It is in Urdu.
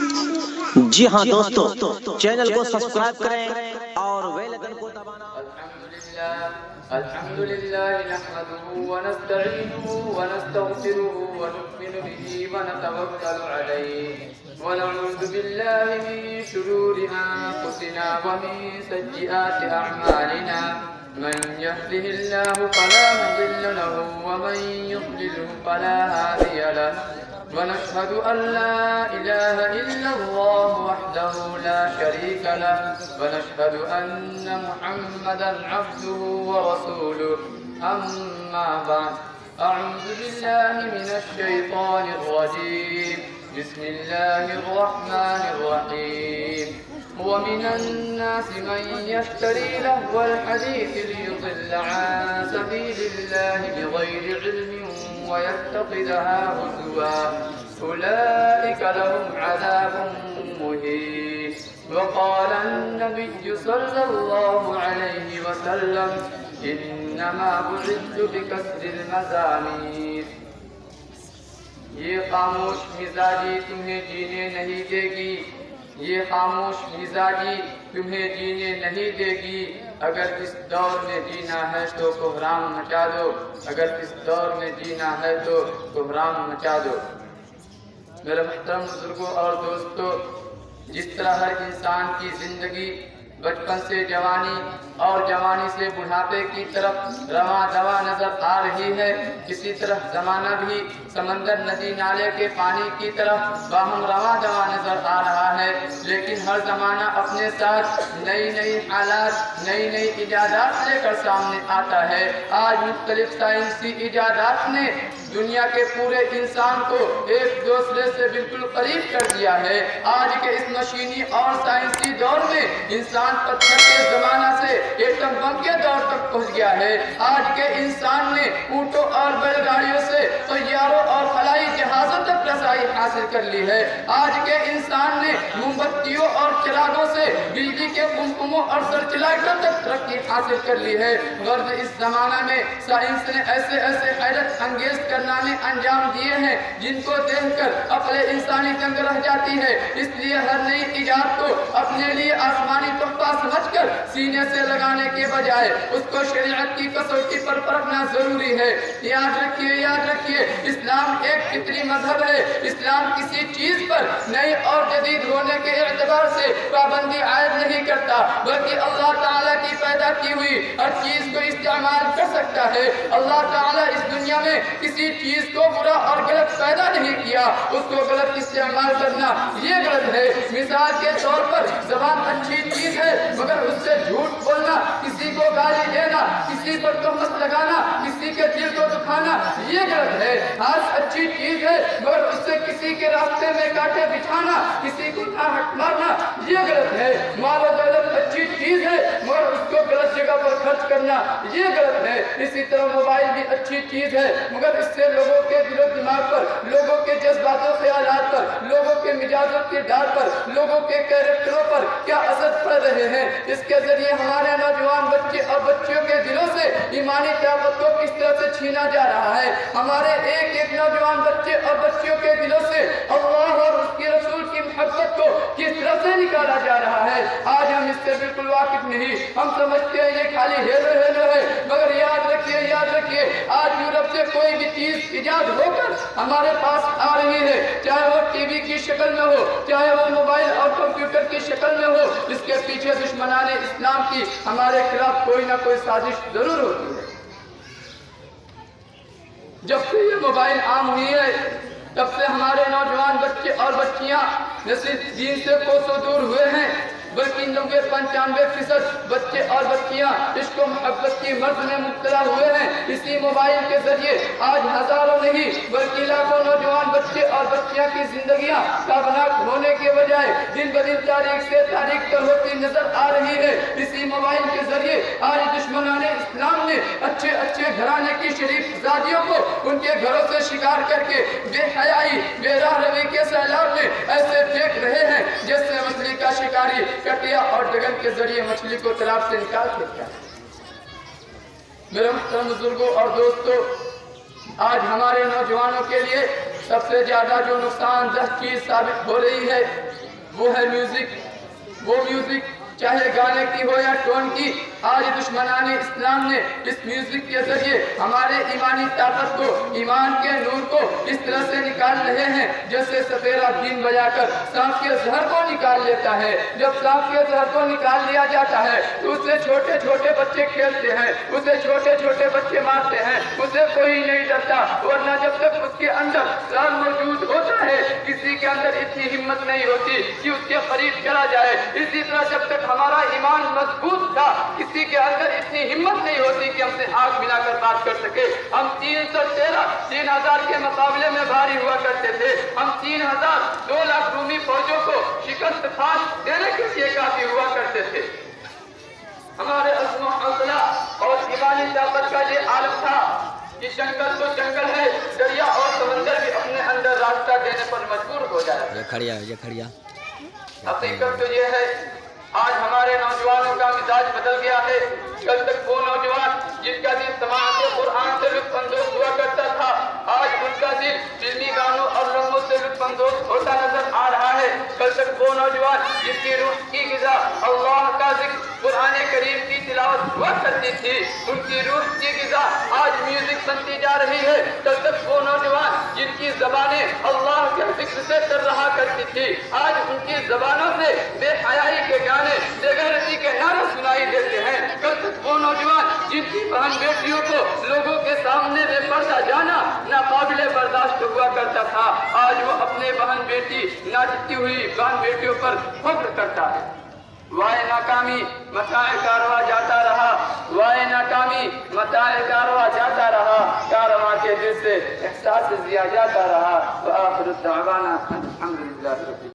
جی ہاں دوستو، چینل کو سبسکرائب کریں اور بیل آئیکن کو دبانا۔ الحمد لله نحمده ونستعينه ونستغفره ونؤمن به ونتوكل عليه ونعوذ بالله من شرور أنفسنا ومن سيئات أعمالنا من يهده الله فلا مضل له ومن يضلله فلا هادي له ونشهد أن لا إله إلا الله وحده لا شريك له ونشهد أن محمدا عبده ورسوله أما بعد أعوذ بالله من الشيطان الرجيم بسم الله الرحمن الرحيم ومن الناس من يشتري لهو الحديث ليضل عن سبيل الله بغير علم ويتخذها هزوا أولئك لهم عذاب مهين وقال النبي صلى الله عليه وسلم إنما بعثت بكسر المزامير یہ خاموش مزاجی تمہیں جینے نہیں دے گی، یہ خاموش مزاجی تمہیں جینے نہیں دے گی۔ اگر اس دور میں جینا ہے تو کوہرام مچا دو، اگر اس دور میں جینا ہے تو کوہرام مچا دو۔ میرے محترم بزرگوں اور دوستو، جس طرح ہر انسان کی زندگی بچپن سے جوانی اور جوانی سے بڑھاپے کی طرف رواں دواں نظر آ رہی ہے، اسی طرح زمانہ بھی سمندر ندی نالے کے پانی کی طرف باہم رواں دواں نظر آ رہا ہے۔ لیکن ہر زمانہ اپنے ساتھ نئی نئی حالات، نئی نئی ایجادات لے کر سامنے آتا ہے۔ آج مختلف سائنسی ایجادات نے دنیا کے پورے انسان کو ایک دوسرے سے بالکل قریب کر دیا ہے۔ آج کے اس مشینی اور سائنسی دور میں انسان پتھر کے زمانہ سے ایٹم بم کے دور تک پہنچ گیا ہے۔ آج کے انسان نے اونٹوں اور بیل گاڑیوں سے طیاروں اور خلائی جہازوں تک رسائی حاصل کر لی ہے۔ آج کے انسان نے موم بتیوں اور چراغوں سے بجلی کے قمقموں اور سرچ لائٹوں تک ترقی حاصل کر لی ہے۔ غرض اس زمانہ میں سائنس نے ایسے ایسے حیرت انگیز کارنامے انجام دیے ہیں جن کو دیکھ کر عقل انسانی دنگ رہ جاتی ہے۔ اس لیے ہر نئی ایجاد کو اپنے لیے آسمانی تحفہ سمجھ کر سینے سے لگانے کے بجائے اس کو شریعت کی کسوٹی پر پرکھنا ضروری ہے۔ یاد رکھیے اسلام ایک فطری مذہب ہے۔ اسلام کسی چیز پر نئی اور جدید ہونے کے اعتبار سے پابندی عائد نہیں کرتا، بلکہ اللہ تعالیٰ کی پیدا کی ہوئی ہر چیز کو استعمال کر سکتا ہے۔ اللہ تعالیٰ اس دنیا میں کسی چیز کو برا اور غلط پیدا نہیں کیا، اس کو غلط استعمال کرنا یہ غلط ہے۔ مثال کے طور پر زبان اچھی چیز ہے مگر اس سے جھوٹ بولنا، کسی کو گالی دینا، کسی پر تہمت لگانا، کسی کے دل کو دکھانا یہ غلط ہے۔ ہاتھ اچھی چیز ہے مگر اس سے کسی کے راستے میں کانٹے بچھانا، کسی کو ناحق مارنا یہ غلط ہے۔ مال و دولت اچھی چیز ہے مگر اس کو غلط جگہ پر خرچ کرنا یہ غلط ہے۔ اسی طرح موبائل بھی اچھی چیز ہے مگر اس سے لوگوں کے دل و دماغ پر، لوگوں کے جذبات و خیالات پر، لوگوں کے مزاجوں کی ڈار پر، لوگوں کے کیریکٹروں پر کیا اثر پڑ رہے ہیں۔ اس کے ذریعے ہمارے نوجوان بچے اور بچیوں کے دلوں سے ایمانی طاقت کو کس طرح سے چھینا جا رہا ہے۔ ہمارے ایک ایک نوجوان بچے اور بچیوں کے دلوں سے اللہ اور اس کے رسول کی محبت کو کس طرح سے نکالا جا رہا ہے۔ آج ہم اس سے بالکل واقف نہیں، ہم سمجھتے ہیں یہ خالی ہیلو ہیلو ہے، مگر یاد رکھیے آج یورپ سے کوئی بھی چیز ایجاد ہو کر ہمارے پاس آ رہی ہے، چاہے وہ ٹی وی کی شکل میں ہو، چاہے وہ موبائل اور کمپیوٹر کی شکل میں ہو، اس کے پیچھے دشمنان اسلام کی ہمارے خلاف کوئی نہ کوئی سازش ضرور ہوتی ہے۔ جب سے یہ موبائل عام ہوئی ہے تب سے ہمارے نوجوان بچے اور بچیاں نہ صرف دین سے کوسوں دور ہوئے ہیں بلکہ 90-95% بچے اور بچیاں عشق و محبت کی مرض میں مبتلا ہوئے ہیں۔ اسی موبائل کے ذریعے آج ہزاروں نہیں بلکہ لاکھوں نوجوان بچے اور بچیاں کی زندگیاں تابناک ہونے کے بجائے دن بدن تاریخ سے تاریخ پر ہوتی نظر آ رہی ہے۔ اسی موبائل کے ذریعے آج دشمنان اسلام نے اچھے گھرانے کی شریف زادیوں کو ان کے گھروں سے شکار کر کے بے حیائی، بے راہ روی کے سیلاب میں ایسے پھینک رہے ہیں جیسے مچھلی کا شکاری کٹیا اور ڈگن کے ذریعے مچھلی کو تالاب سے نکال پھینکتا ہے۔ میرے محترم بزرگوں اور دوستو، آج ہمارے نوجوانوں کے لیے سب سے زیادہ جو نقصان دہ چیز ثابت ہو رہی ہے وہ ہے میوزک. وہ میوزک چاہے گانے کی ہو یا ٹون کی. آج دشمنان اسلام نے اس میوزک کے ذریعے ہمارے ایمانی طاقت کو, ایمان کے نور کو اس طرح سے نکال رہے ہیں جیسے سپیرا بین بجا کر سانپ کے زہر کو نکال لیتا ہے. جب سانپ کے زہر کو نکال لیا جاتا ہے تو اسے چھوٹے چھوٹے بچے کھیلتے ہیں, اسے چھوٹے چھوٹے بچے مارتے ہیں, اسے کوئی نہیں ڈرتا. ورنہ جب تک اس کے اندر ران موجود ہوتا ہے کسی کے اندر اتنی ہمت نہیں ہوتی کہ اس کے قریب چلا جائے. اسی طرح جب تک ہمارا ایمان مضبوط تھا کسی کے اندر اتنی ہمت نہیں ہوتی کہ ہم سے آنکھ ملا کر بات کر سکے. ہم 3,000 کے مقابلے میں بھاری ہوا کرتے تھے. ہم 3,000 2 لاکھ رومی فوجوں کو شکست فاش دینے کے لیے کافی ہوا کرتے تھے. ہمارے عزم و حوصلہ اور ایمانی طاقت کا یہ عالم تھا کہ جنگل تو جنگل ہے, دریا اور سمندر بھی اپنے اندر راستہ دینے پر مجبور ہو جائے. حقیقت تو یہ ہے آج ہمارے نوجوانوں کا مزاج بدل گیا ہے. کل تک وہ نوجوان جن کا دل سماعت قرآن سے لطف اندوز ہوا کرتا تھا آج ان کا دل فلمی گانوں اور رنگوں سے لطف اندوز ہوتا نظر آ رہا ہے. کل تک وہ نوجوان جن کی روح کی غذا اللہ کا ذکر قرآن کریم کی تلاوت ہوا کرتی تھی, ان کی روح کی غذا آج میوزک بنتی جا رہی ہے. کل تک وہ نوجوان جن کی زبانیں اللہ کے ذکر سے کر رہا کرتی تھی آج ان کی زبانوں سے بے حیائی کے گانے, بے غیرتی کے نعرے سنائی دیتے ہیں. کل تک وہ نوجوان جن کی بہن بیٹیوں کو لوگوں کے سامنے بے پردہ جانا ناقابل برداشت ہوا کرتا تھا آج وہ اپنے بہن بیٹی ناچتی ہوئی بہن بیٹیوں پر فخر کرتا ہے. وائے ناکامی متاع کارواں جاتا رہا, وائے ناکامی متاع کارواں جاتا رہا, کارواں کے دل سے احساس دیا جاتا رہا. وآخر الدعوانا الحمدللہ.